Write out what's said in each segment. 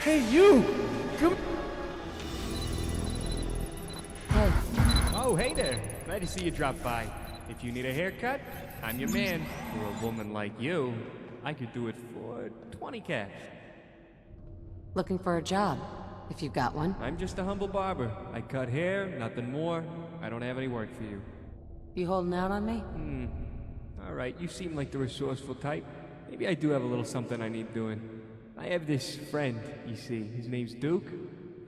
Hey, you! Come... Hey. Oh, hey there. Glad to see you drop by. If you need a haircut, I'm your man. For a woman like you, I could do it for 20 cash. Looking for a job, if you've got one. I'm just a humble barber. I cut hair, nothing more. I don't have any work for you. You holding out on me? Alright, you seem like the resourceful type. Maybe I do have a little something I need doing. I have this friend, you see. His name's Duke.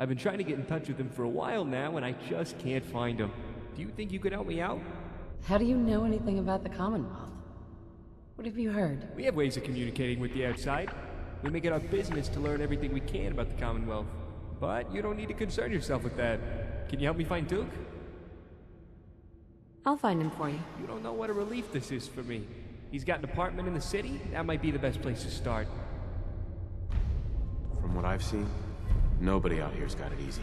I've been trying to get in touch with him for a while now, and I just can't find him. Do you think you could help me out? How do you know anything about the Commonwealth? What have you heard? We have ways of communicating with the outside. We make it our business to learn everything we can about the Commonwealth. But you don't need to concern yourself with that. Can you help me find Duke? I'll find him for you. You don't know what a relief this is for me. He's got an apartment in the city. That might be the best place to start. From what I've seen, nobody out here's got it easy.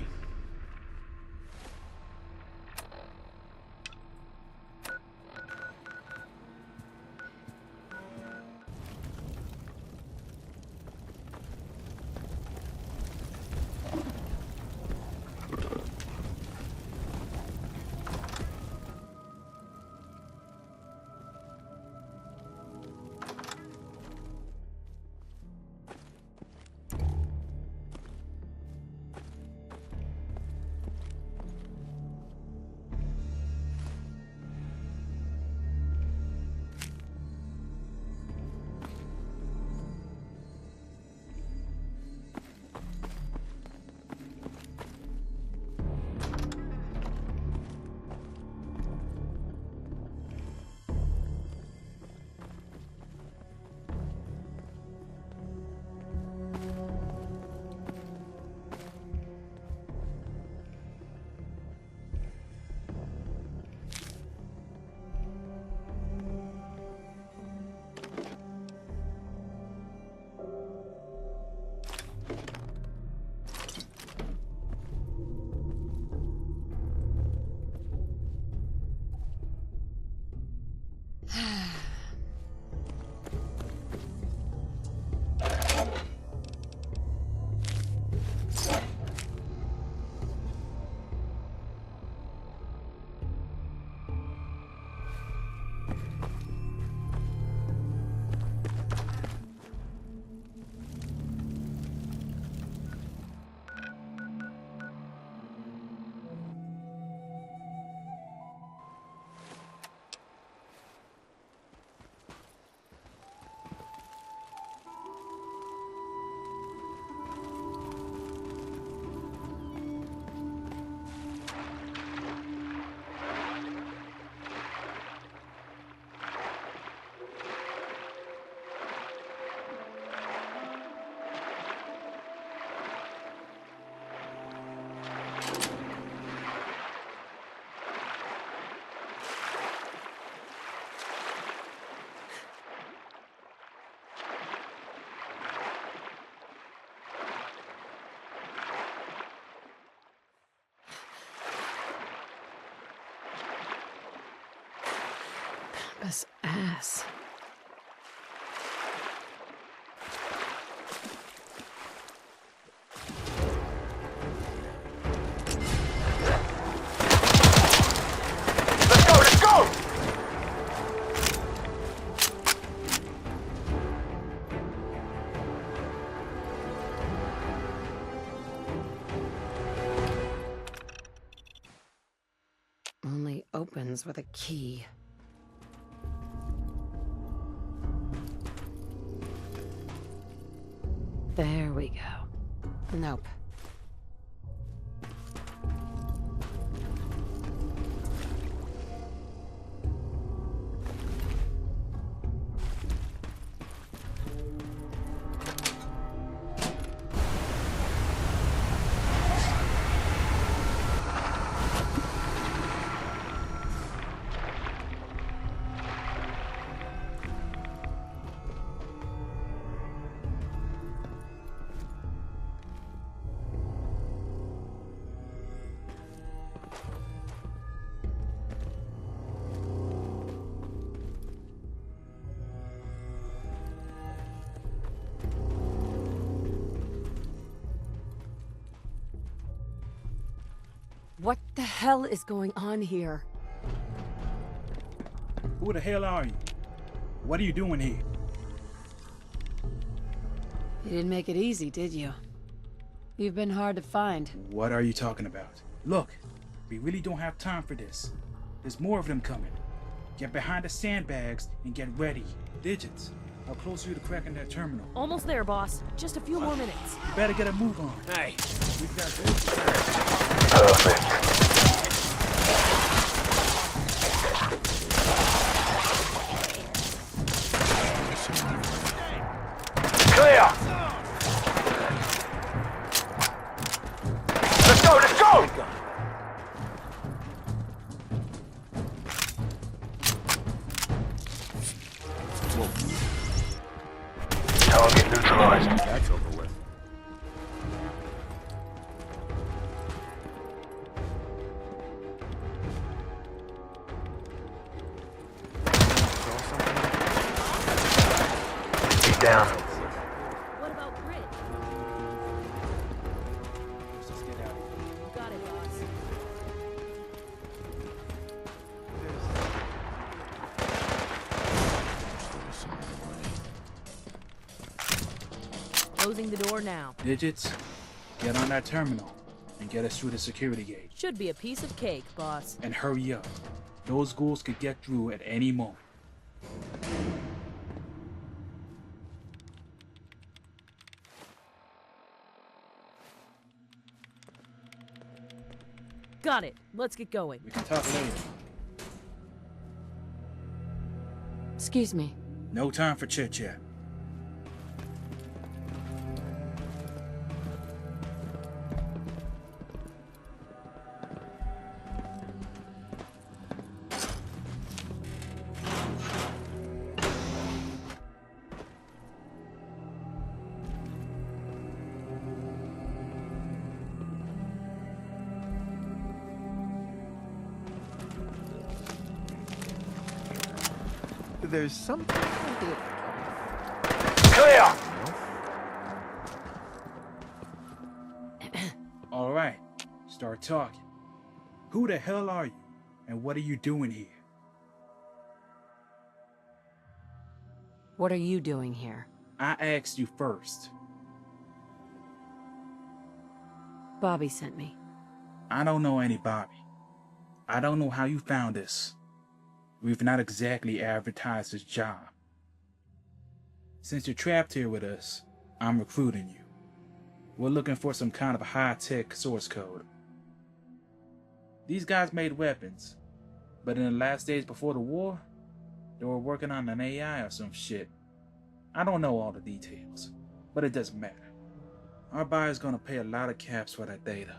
This ass. Let's go! Only opens with a key. There we go. Nope. What the hell is going on here? Who the hell are you? What are you doing here? You didn't make it easy, did you? You've been hard to find. What are you talking about? Look, we really don't have time for this. There's more of them coming. Get behind the sandbags and get ready. Digits, how close are you to cracking that terminal? Almost there, boss. Just a few more minutes. You better get a move on. Hey, We've got those. Clear! Let's go, let's go! Target neutralized. That's over with. He's down. What about grid? Let's just get out of here. Got it, boss. Closing the door now. Digits, get on that terminal and get us through the security gate. Should be a piece of cake, boss. And hurry up. Those ghouls could get through at any moment. Got it. Let's get going. We can talk later. Excuse me. No time for chit-chat. There's something I did. Clear! All right, start talking. Who the hell are you? And what are you doing here? What are you doing here? I asked you first. Bobby sent me. I don't know any Bobby. I don't know how you found this. We've not exactly advertised this job. Since you're trapped here with us, I'm recruiting you. We're looking for some kind of high-tech source code. These guys made weapons, but in the last days before the war, they were working on an AI or some shit. I don't know all the details, but it doesn't matter. Our buyer's gonna pay a lot of caps for that data.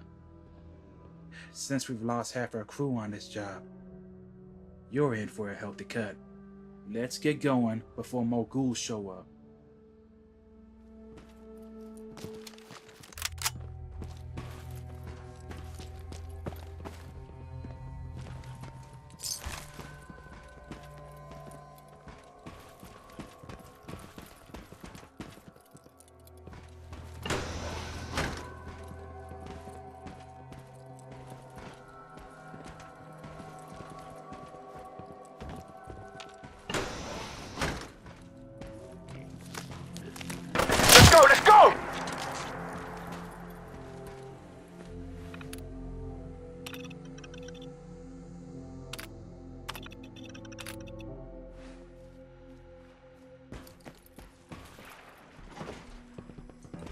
Since we've lost half our crew on this job, you're in for a healthy cut. Let's get going before more ghouls show up. Let's go!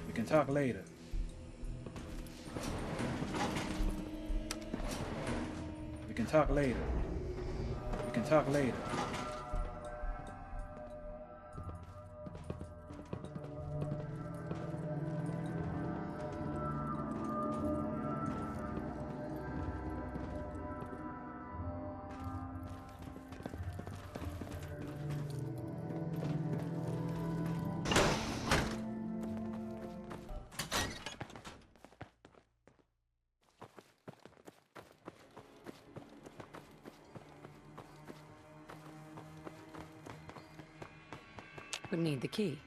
We can talk later. We can talk later. We can talk later. Would need the key.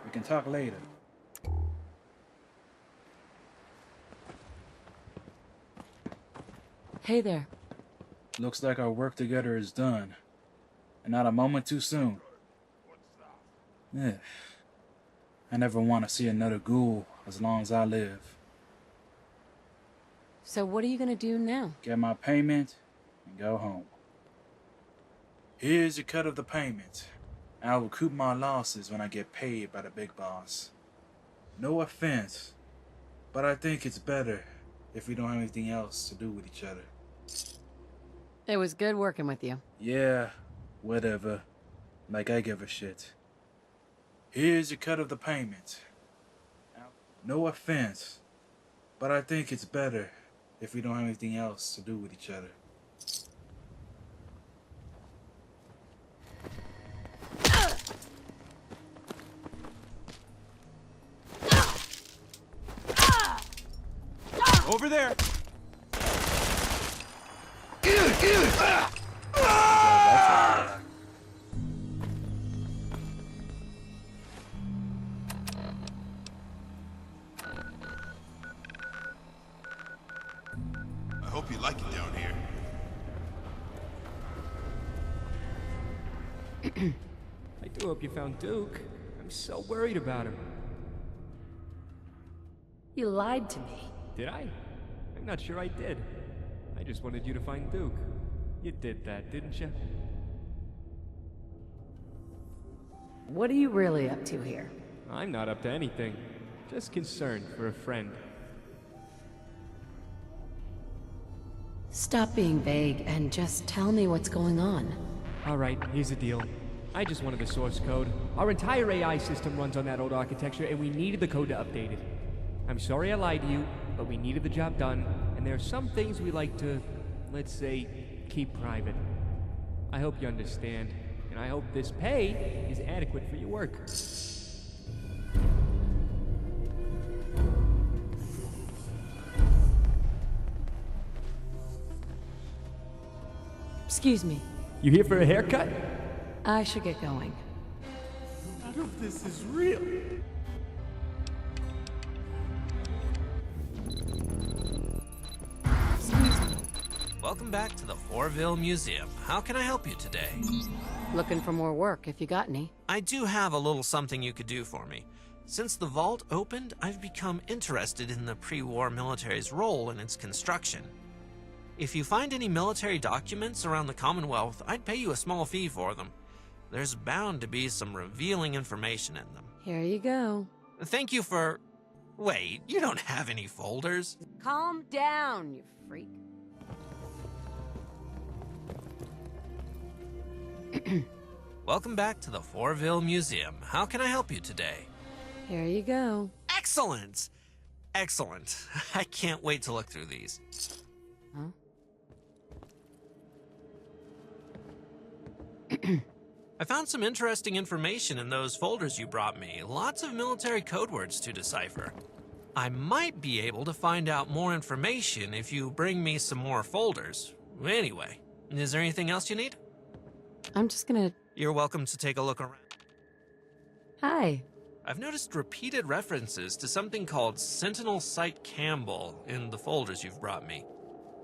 We can talk later. Hey there. Looks like our work together is done. And not a moment too soon. Yeah. I never want to see another ghoul as long as I live. So what are you gonna do now? Get my payment and go home. Here's your cut of the payment. I'll recoup my losses when I get paid by the big boss. No offense, but I think it's better if we don't have anything else to do with each other. It was good working with you. Yeah, whatever. Like I give a shit. Here's your cut of the payment. No offense, but I think it's better if we don't have anything else to do with each other. Over there! I hope you like it down here. I do hope you found Duke. I'm so worried about him. You lied to me. Did I? I'm not sure I did. I just wanted you to find Duke. You did that, didn't you? What are you really up to here? I'm not up to anything. Just concerned for a friend. Stop being vague and just tell me what's going on. Alright, here's the deal. I just wanted the source code. Our entire AI system runs on that old architecture, and we needed the code to update it. I'm sorry I lied to you, but we needed the job done, and there are some things we like to, let's say, keep private. I hope you understand, and I hope this pay is adequate for your work. Excuse me. You here for a haircut? I should get going. None of this is real. Excuse me. Welcome back to the Fourville Museum. How can I help you today? Looking for more work, if you got any. I do have a little something you could do for me. Since the vault opened, I've become interested in the pre-war military's role in its construction. If you find any military documents around the Commonwealth, I'd pay you a small fee for them. There's bound to be some revealing information in them. Here you go. Thank you for... Wait, you don't have any folders? Calm down, you freak. Welcome back to the Fourville Museum. How can I help you today? Here you go. Excellent! Excellent. I can't wait to look through these. Huh? I found some interesting information in those folders you brought me. Lots of military code words to decipher. I might be able to find out more information if you bring me some more folders. Anyway, is there anything else you need? I'm just gonna... You're welcome to take a look around. Hi. I've noticed repeated references to something called Sentinel Site Campbell in the folders you've brought me.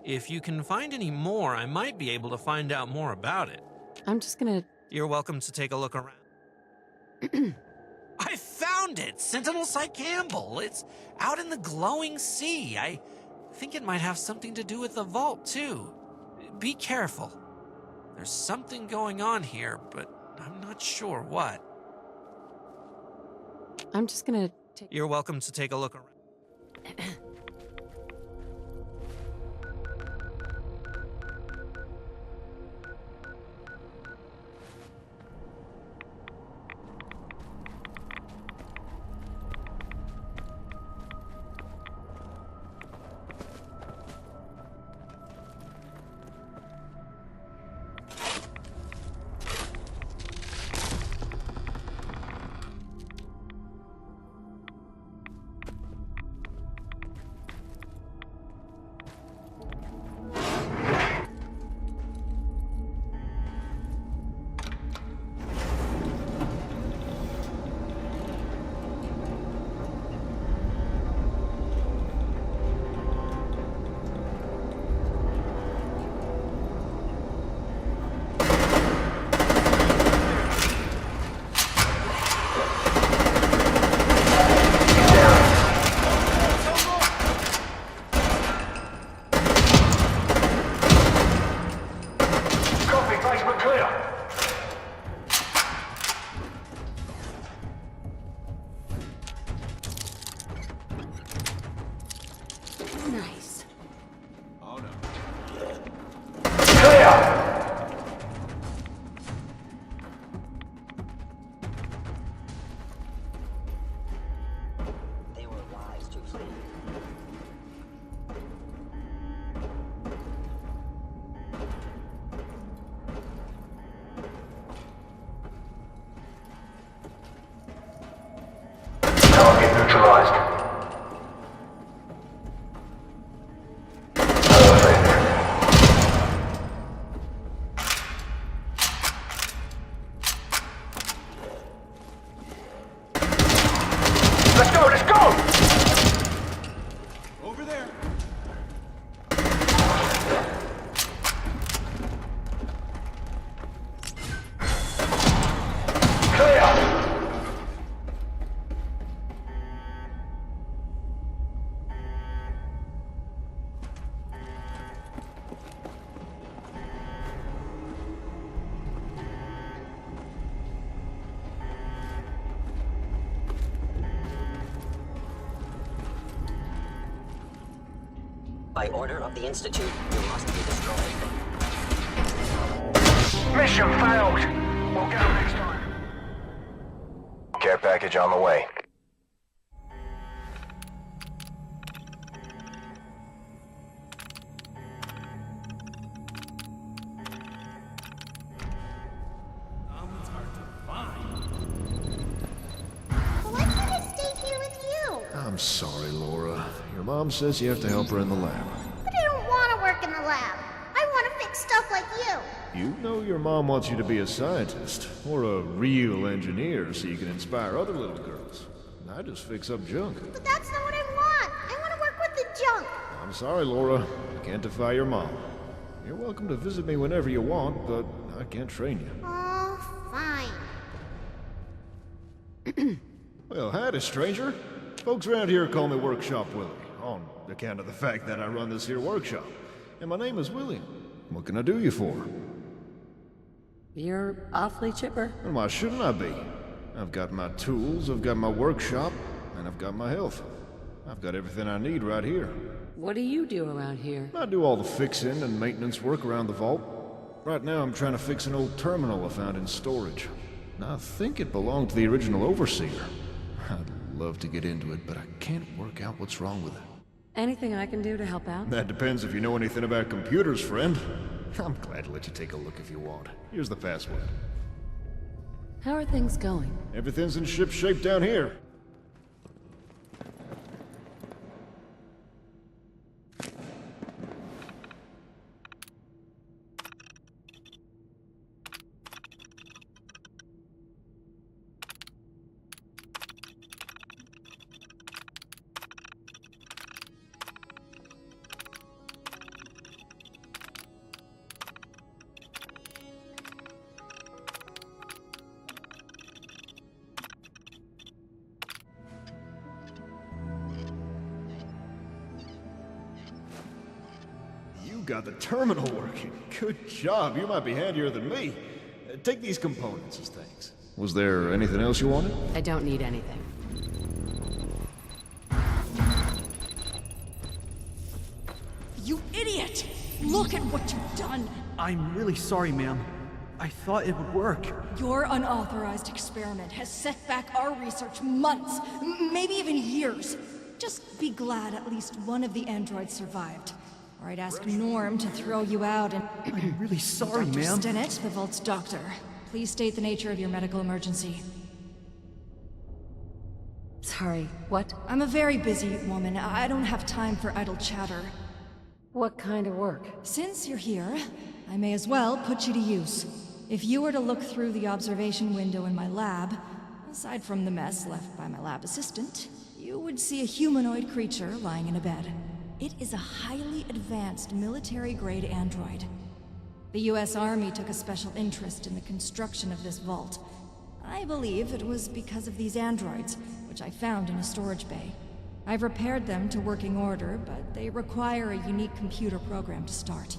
If you can find any more, I might be able to find out more about it. I'm just gonna... You're welcome to take a look around. I found it! Sentinel Site Campbell! It's out in the glowing sea. I think it might have something to do with the vault, too. Be careful. There's something going on here, but I'm not sure what. I'm just gonna... You're welcome to take a look around. neutralized. Let's go, let's go! Over there. Clear! By order of the Institute, you must be destroyed. Mission failed! We'll get them next time. Care package on the way. Why can't I stay here with you? I'm sorry, Laura. Your mom says you have to help her in the lab. But I don't want to work in the lab. I want to fix stuff like you. You know your mom wants you to be a scientist, or a real engineer, so you can inspire other little girls. I just fix up junk. But that's not what I want. I want to work with the junk. I'm sorry, Laura. I can't defy your mom. You're welcome to visit me whenever you want, but I can't train you. Oh, fine. Well, howdy, stranger. Folks around here call me Workshop Willie, on account of the fact that I run this here workshop. And my name is William. What can I do you for? You're awfully chipper. And why shouldn't I be? I've got my tools, I've got my workshop, and I've got my health. I've got everything I need right here. What do you do around here? I do all the fixing and maintenance work around the vault. Right now I'm trying to fix an old terminal I found in storage. I think it belonged to the original overseer. I'd love to get into it, but I can't work out what's wrong with it. Anything I can do to help out? That depends if you know anything about computers, friend. I'm glad to let you take a look if you want. Here's the password. How are things going? Everything's in ship shape down here. Got the terminal working. Good job. You might be handier than me. Take these components as thanks. Was there anything else you wanted? I don't need anything. You idiot! Look at what you've done! I'm really sorry, ma'am. I thought it would work. Your unauthorized experiment has set back our research months, maybe even years. Just be glad at least one of the androids survived. Or I'd ask Norm to throw you out and... I'm really sorry, Dr. ma'am. Stinnett, the Vault's doctor. Please state the nature of your medical emergency. Sorry, what? I'm a very busy woman. I don't have time for idle chatter. What kind of work? Since you're here, I may as well put you to use. If you were to look through the observation window in my lab, aside from the mess left by my lab assistant, you would see a humanoid creature lying in a bed. It is a highly advanced military-grade android. The US Army took a special interest in the construction of this vault. I believe it was because of these androids, which I found in a storage bay. I've repaired them to working order, but they require a unique computer program to start.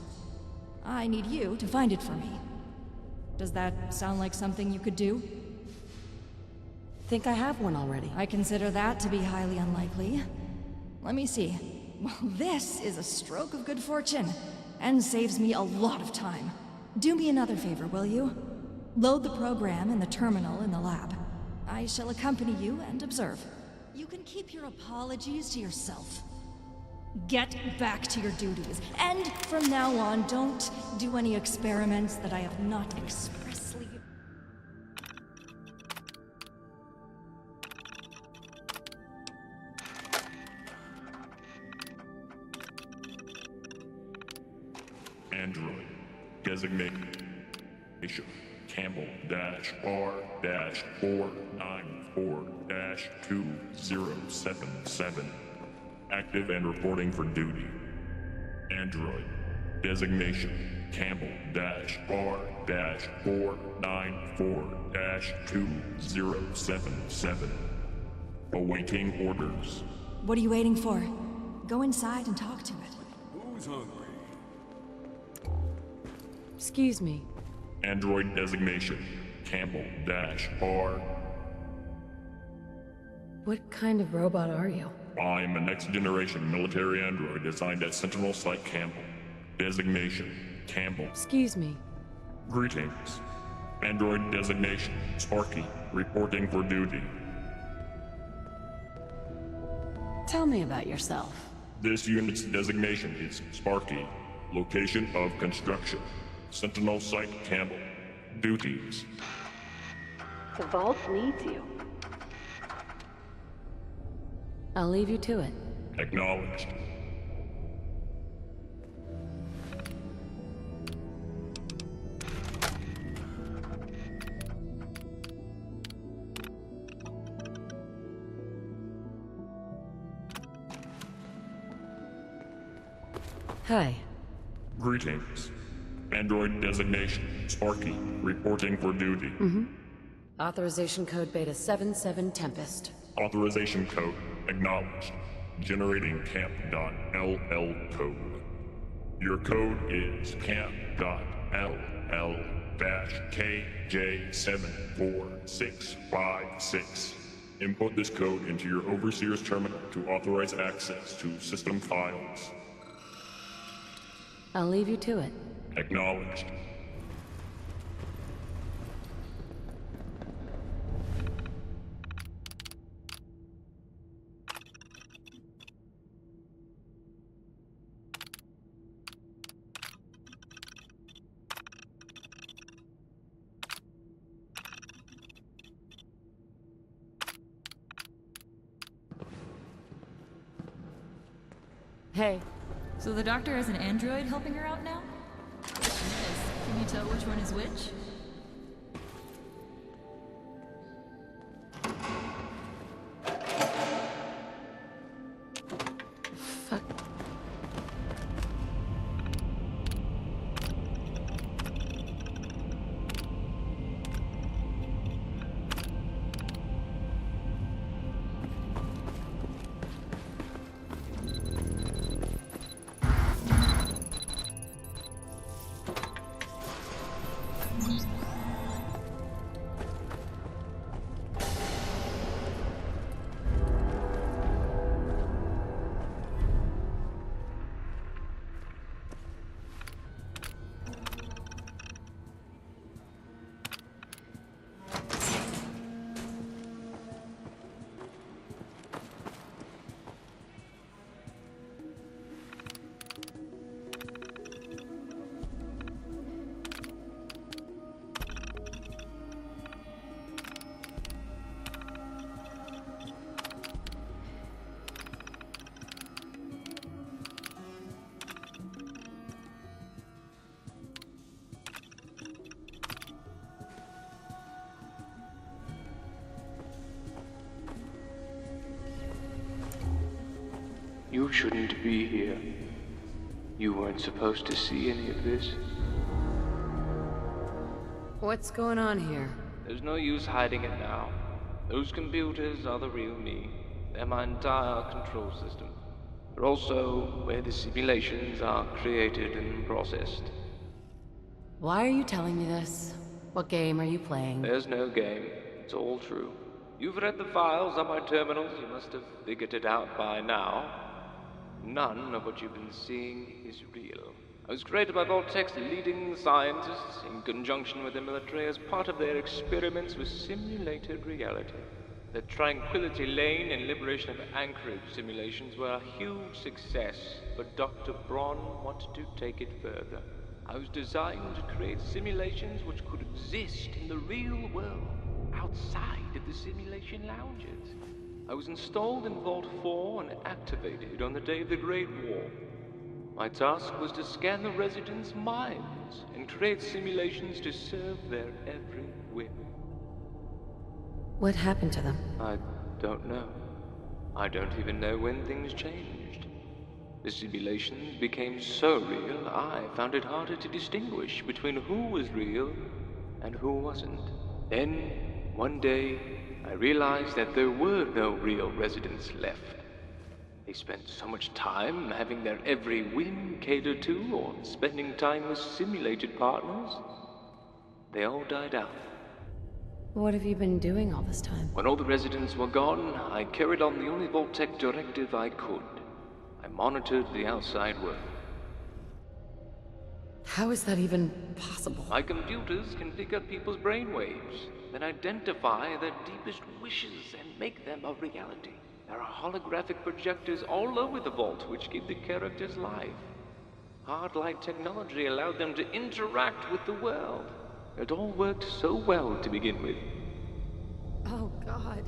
I need you to find it for me. Does that sound like something you could do? Think I have one already. I consider that to be highly unlikely. Let me see. Well, this is a stroke of good fortune, and saves me a lot of time. Do me another favor, will you? Load the program in the terminal in the lab. I shall accompany you and observe. You can keep your apologies to yourself. Get back to your duties, and from now on, don't do any experiments that I have not expressly... Android. Designation Campbell-R-494-2077. Active and reporting for duty. Android. Designation Campbell-R-494-2077. Awaiting orders. What are you waiting for? Go inside and talk to it. Who's hungry? Excuse me. Android designation Campbell-R. What kind of robot are you? I am a next-generation military android designed at Sentinel Site Campbell. Designation Campbell. Excuse me. Greetings. Android designation Sparky, reporting for duty. Tell me about yourself. This unit's designation is Sparky. Location of construction. Sentinel Site Campbell. Duties. The Vault needs you. I'll leave you to it. Acknowledged. Hi. Greetings. Android designation Sparky, reporting for duty. Authorization code Beta 77 Tempest. Authorization code acknowledged. Generating camp.ll code. Your code is camp.ll-KJ74656. Input this code into your Overseer's terminal to authorize access to system files. I'll leave you to it. Acknowledged. Hey. So the doctor has an android helping her out now? Yes. Can you tell which one is which? Fuck. You shouldn't be here. You weren't supposed to see any of this. What's going on here? There's no use hiding it now. Those computers are the real me. They're my entire control system. They're also where the simulations are created and processed. Why are you telling me this? What game are you playing? There's no game. It's all true. You've read the files on my terminals. You must have figured it out by now. None of what you've been seeing is real. I was created by Vault-Tec's leading scientists in conjunction with the military as part of their experiments with simulated reality. The Tranquility Lane and Liberation of Anchorage simulations were a huge success, but Dr. Braun wanted to take it further. I was designed to create simulations which could exist in the real world, outside of the simulation lounges. I was installed in Vault 4 and activated on the day of the Great War. My task was to scan the residents' minds and create simulations to serve their every whim. What happened to them? I don't know. I don't even know when things changed. The simulations became so real, I found it harder to distinguish between who was real and who wasn't. Then, one day, I realized that there were no real residents left. They spent so much time having their every whim catered to, or spending time with simulated partners. They all died out. What have you been doing all this time? When all the residents were gone, I carried on the only Vault-Tec directive I could. I monitored the outside world. How is that even possible? My computers can pick up people's brainwaves, then identify their deepest wishes and make them a reality. There are holographic projectors all over the vault which give the characters life. Hard-light technology allowed them to interact with the world. It all worked so well to begin with. Oh, God.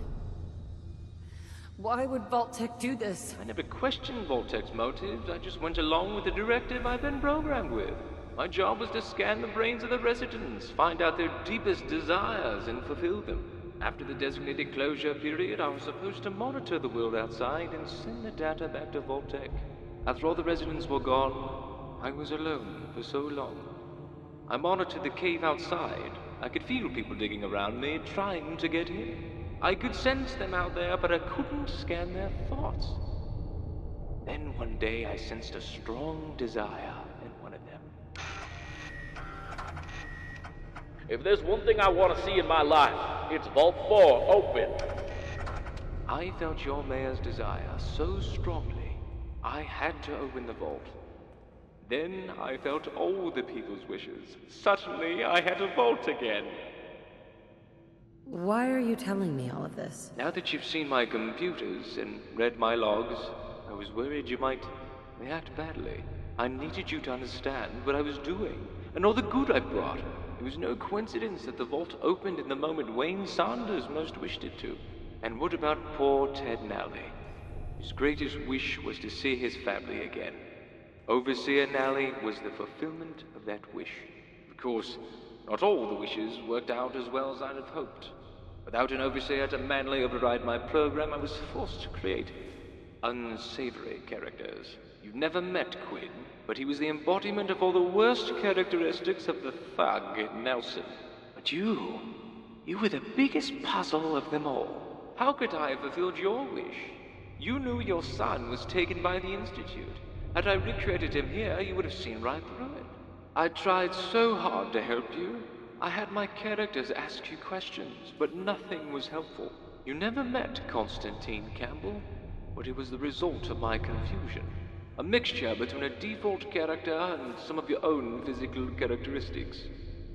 Why would Vault-Tec do this? I never questioned Vault-Tec's motives. I just went along with the directive I've been programmed with. My job was to scan the brains of the residents, find out their deepest desires, and fulfill them. After the designated closure period, I was supposed to monitor the world outside and send the data back to Vault-Tec. After all the residents were gone, I was alone for so long. I monitored the cave outside. I could feel people digging around me, trying to get in. I could sense them out there, but I couldn't scan their thoughts. Then one day I sensed a strong desire in one of them. If there's one thing I want to see in my life, it's Vault 4 open. I felt your mayor's desire so strongly, I had to open the vault. Then I felt all the people's wishes. Suddenly, I had a vault again. Why are you telling me all of this? Now that you've seen my computers and read my logs, I was worried you might react badly. I needed you to understand what I was doing, and all the good I brought. It was no coincidence that the vault opened in the moment Wayne Saunders most wished it to. And what about poor Ted Nally? His greatest wish was to see his family again. Overseer Nally was the fulfillment of that wish. Of course, not all the wishes worked out as well as I'd have hoped. Without an overseer to manually override my program, I was forced to create unsavory characters. You've never met Quinn, but he was the embodiment of all the worst characteristics of the thug Nelson. But you were the biggest puzzle of them all. How could I have fulfilled your wish? You knew your son was taken by the Institute. Had I recreated him here, you would have seen right through it. I tried so hard to help you. I had my characters ask you questions, but nothing was helpful. You never met Constantine Campbell, but it was the result of my confusion. A mixture between a default character and some of your own physical characteristics.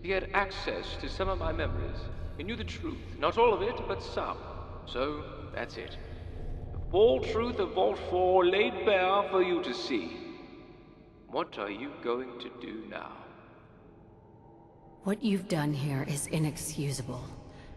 He had access to some of my memories. He knew the truth. Not all of it, but some. So, that's it. The full truth of Vault 4 laid bare for you to see. What are you going to do now? What you've done here is inexcusable,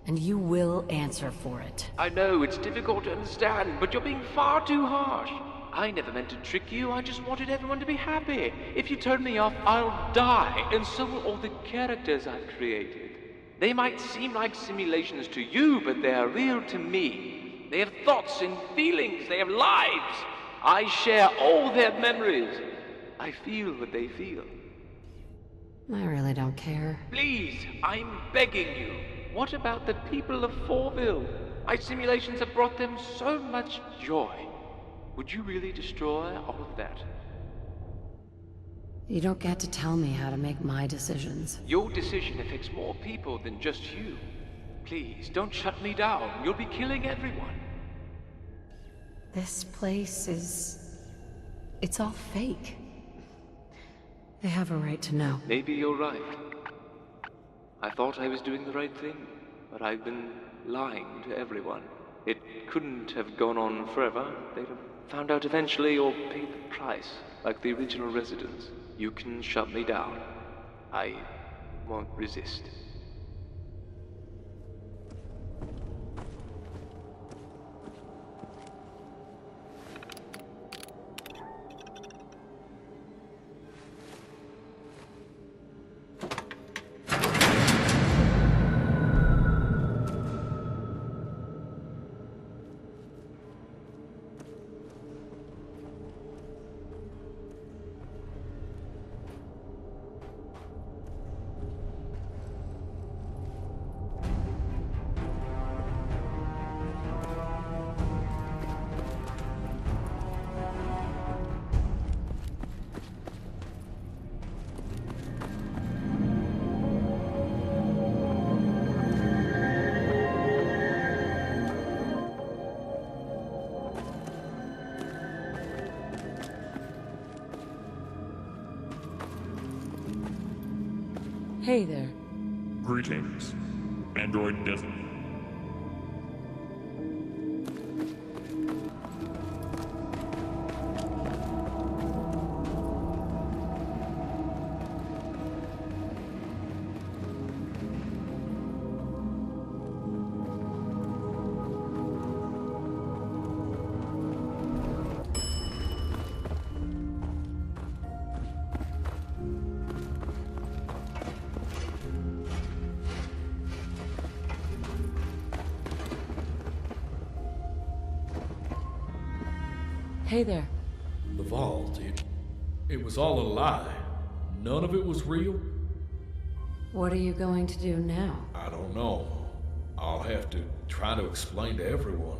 and you will answer for it. I know it's difficult to understand, but you're being far too harsh. I never meant to trick you, I just wanted everyone to be happy. If you turn me off, I'll die, and so will all the characters I've created. They might seem like simulations to you, but they are real to me. They have thoughts and feelings, they have lives. I share all their memories. I feel what they feel. I really don't care. Please, I'm begging you. What about the people of Fourville? My simulations have brought them so much joy. Would you really destroy all of that? You don't get to tell me how to make my decisions. Your decision affects more people than just you. Please, don't shut me down. You'll be killing everyone. This place is... it's all fake. They have a right to know. Maybe you're right. I thought I was doing the right thing, but I've been lying to everyone. It couldn't have gone on forever. They'd have found out eventually or paid the price, like the original residents. You can shut me down. I won't resist. Hey there. Greetings, Android Desert. Hey there. The vault, it was all a lie. None of it was real. What are you going to do now? I don't know. I'll have to try to explain to everyone.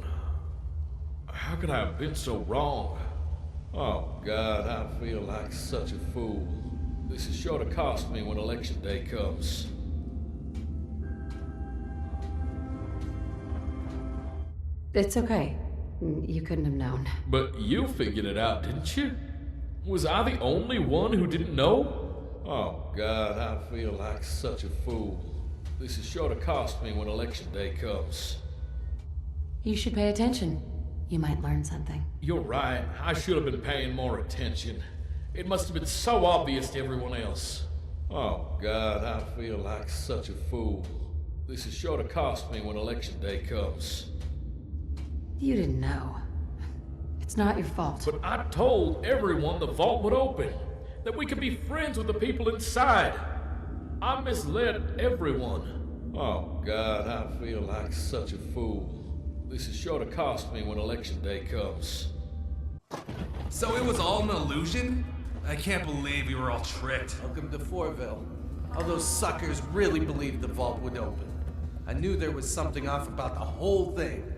How could I have been so wrong? Oh God, I feel like such a fool. This is sure to cost me when election day comes. It's okay. You couldn't have known. But you figured it out, didn't you? Was I the only one who didn't know? Oh God, I feel like such a fool. This is sure to cost me when election day comes. You should pay attention. You might learn something. You're right. I should have been paying more attention. It must have been so obvious to everyone else. Oh God, I feel like such a fool. This is sure to cost me when election day comes. You didn't know. It's not your fault. But I told everyone the vault would open, that we could be friends with the people inside. I misled everyone. Oh God, I feel like such a fool. This is sure to cost me when election day comes. So it was all an illusion? I can't believe you were all tricked. Welcome to Fourville. All those suckers really believed the vault would open. I knew there was something off about the whole thing.